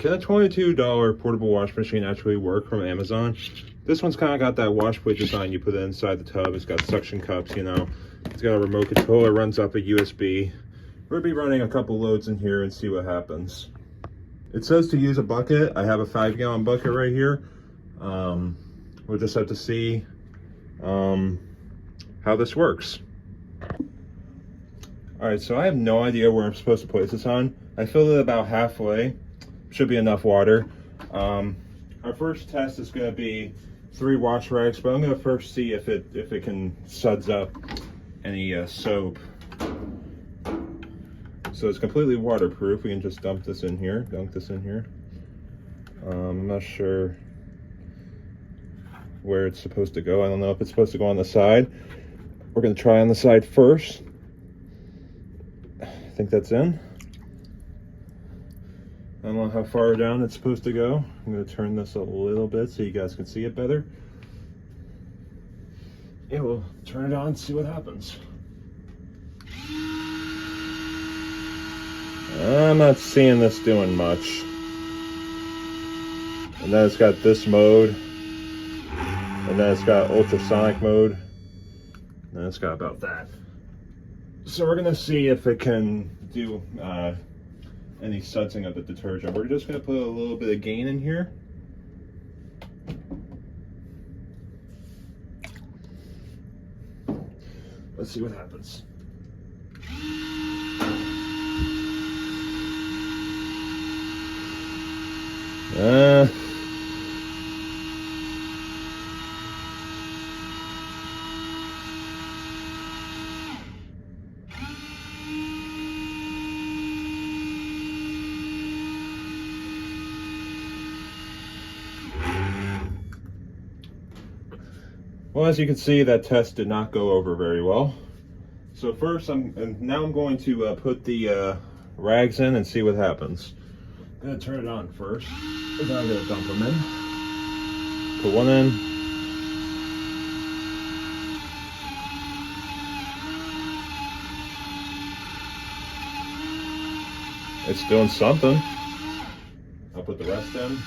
Can a $22 portable wash machine actually work from Amazon? This one's kind of got that wash plate design. You put it inside the tub. It's got suction cups, you know. It's got a remote control. It runs up a USB. We'll be running a couple loads in here and see what happens. It says to use a bucket. I have a 5-gallon bucket right here. We'll just have to see how this works. All right, so I have no idea where I'm supposed to place this on. I filled it about halfway. Should be enough water. Our first test is going to be 3 wash rags, but I'm going to first see if it can suds up any soap. So it's completely waterproof. We can just dunk this in here. I'm not sure where it's supposed to go. I don't know if it's supposed to go on the side. We're going to try on the side first. I think that's in. I don't know how far down it's supposed to go. I'm going to turn this a little bit so you guys can see it better. Yeah, we'll turn it on and see what happens. I'm not seeing this doing much. And then it's got this mode. And then it's got ultrasonic mode. And then it's got about that. So we're going to see if it can do any sudsing of the detergent. We're just going to put a little bit of gain in here. Let's see what happens. Well, as you can see, that test did not go over very well. So first, now I'm going to put the rags in and see what happens. I'm going to turn it on first. And then I'm going to dump them in. Put one in. It's doing something. I'll put the rest in.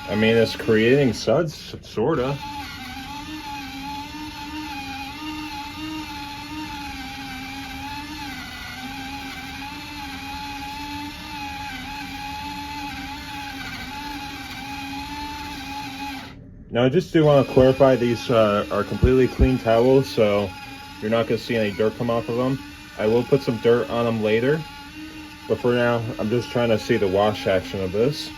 I mean, it's creating suds, sorta. Now, I just do want to clarify, these are completely clean towels, so you're not going to see any dirt come off of them. I will put some dirt on them later, but for now, I'm just trying to see the wash action of this.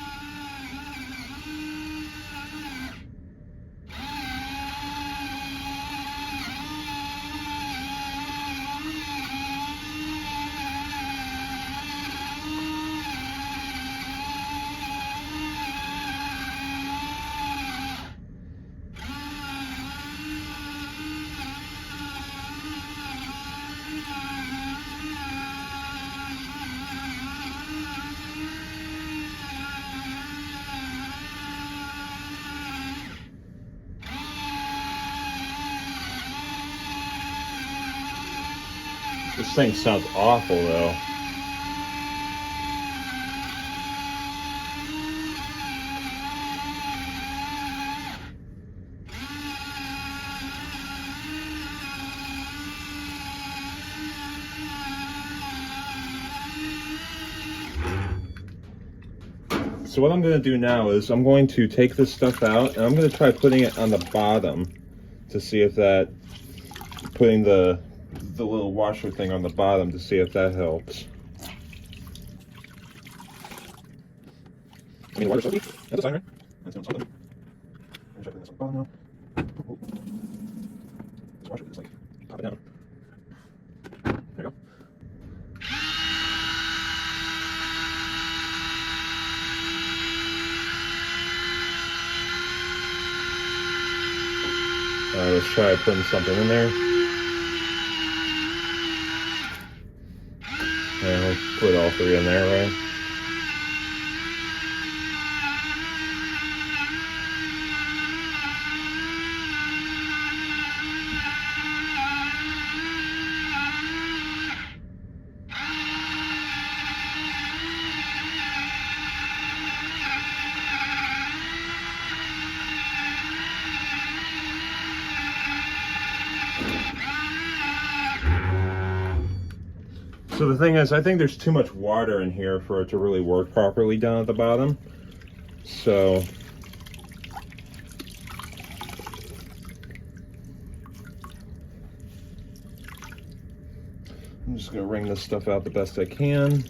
This thing sounds awful, though. So what I'm going to do now is I'm going to take this stuff out, and I'm going to try putting it on the bottom to see if that, putting the little washer thing on the bottom to see if that helps. I mean, water soapy? That's a sign, right? That's something. Check this on the bottom now. Oh. This washer is like pop it down. There you go. Let's try putting something in there. And we'll put all three in there, right? So the thing is, I think there's too much water in here for it to really work properly down at the bottom. So I'm just gonna wring this stuff out the best I can.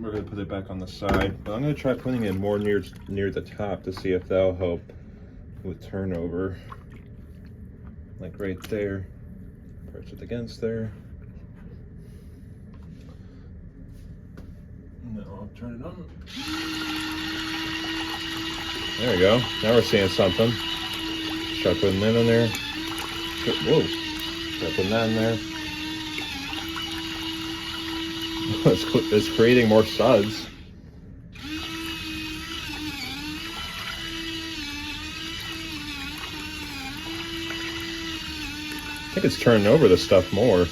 We're gonna put it back on the side, but I'm gonna try putting it more near the top to see if that'll help with turnover. Like right there, press it against there. Now I'll turn it on. There we go. Now we're seeing something. Try putting that in there. Whoa! Try putting that in there. It's creating more suds. I think it's turning over the stuff more.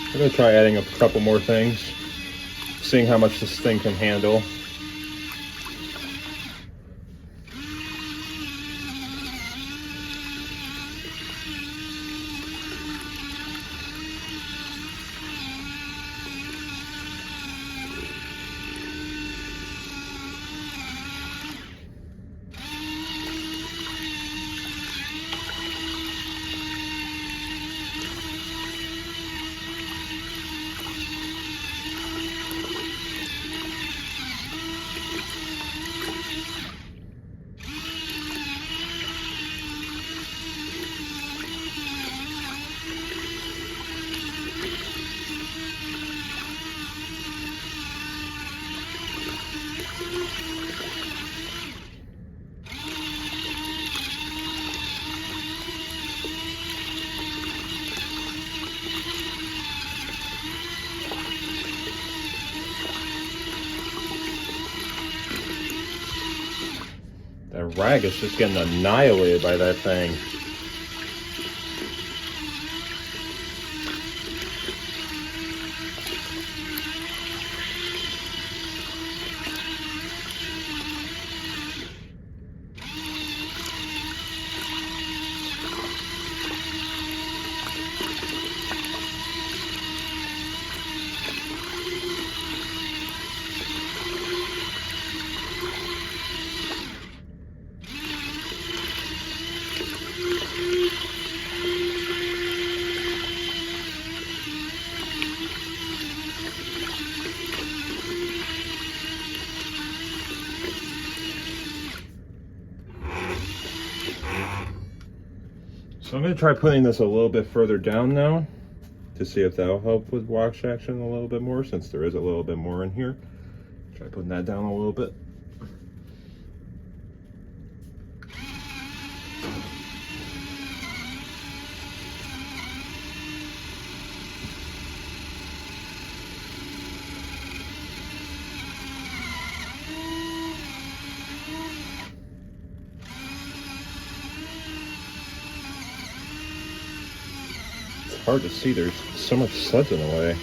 I'm gonna try adding a couple more things, seeing how much this thing can handle. That rag is just getting annihilated by that thing. So I'm going to try putting this a little bit further down now to see if that'll help with wash action a little bit more, since there is a little bit more in here. Try putting that down a little bit. hard to see. There's so much suds in the way.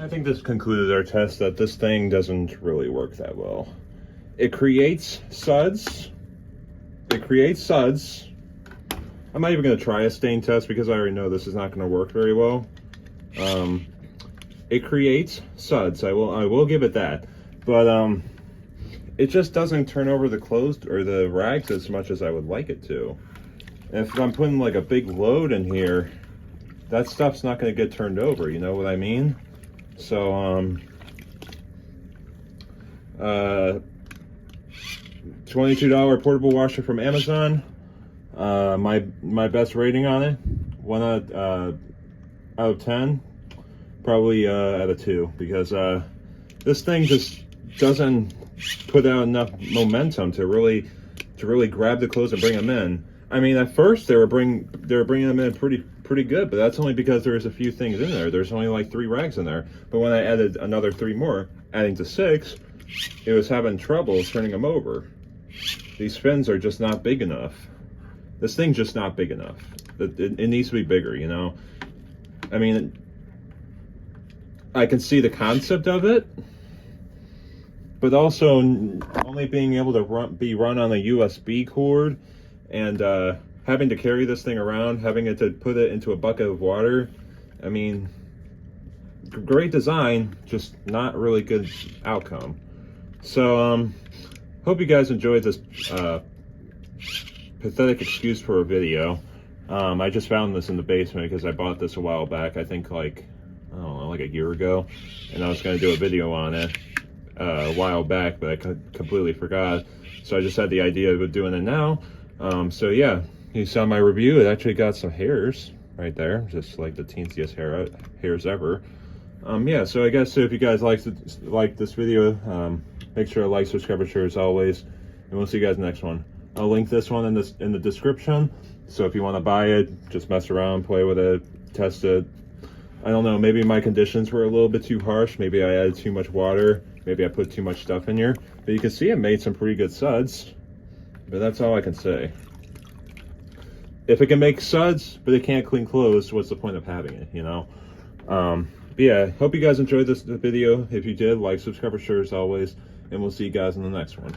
I think this concluded our test that this thing doesn't really work that well. It creates suds. I'm not even going to try a stain test because I already know this is not going to work very well. It creates suds. I will give it that. But it just doesn't turn over the clothes or the rags as much as I would like it to. And if I'm putting like a big load in here, that stuff's not going to get turned over, you know what I mean? So, $22 portable washer from Amazon. My best rating on it, 1 out of 10, probably out of 2, because this thing just doesn't put out enough momentum to really grab the clothes and bring them in. I mean, at first they were bringing them in pretty good, but that's only because there's a few things in there. There's only like 3 rags in there. But when I added another 3 more, adding to 6, it was having trouble turning them over. These fins are just not big enough. This thing's just not big enough. It needs to be bigger, you know? I mean, I can see the concept of it, but also only being able to be run on a USB cord and having to carry this thing around, having to put it into a bucket of water. I mean, great design, just not really good outcome. So, hope you guys enjoyed this pathetic excuse for a video. I just found this in the basement because I bought this a while back. I think like, I don't know, like a year ago. And I was going to do a video on it a while back, but I completely forgot. So I just had the idea of doing it now. So yeah, you saw my review. It actually got some hairs right there, just like the teensiest hairs ever. Yeah, so I guess if you guys like this video, make sure to like, subscribe, share as always, and we'll see you guys next one. I'll link this one in the description. So if you want to buy it, just mess around, play with it, test it. I don't know, maybe my conditions were a little bit too harsh. Maybe I added too much water. Maybe I put too much stuff in here. But you can see it made some pretty good suds. But that's all I can say. If it can make suds, but it can't clean clothes, what's the point of having it, you know? But yeah, hope you guys enjoyed this video. If you did, like, subscribe, share as always. And we'll see you guys in the next one.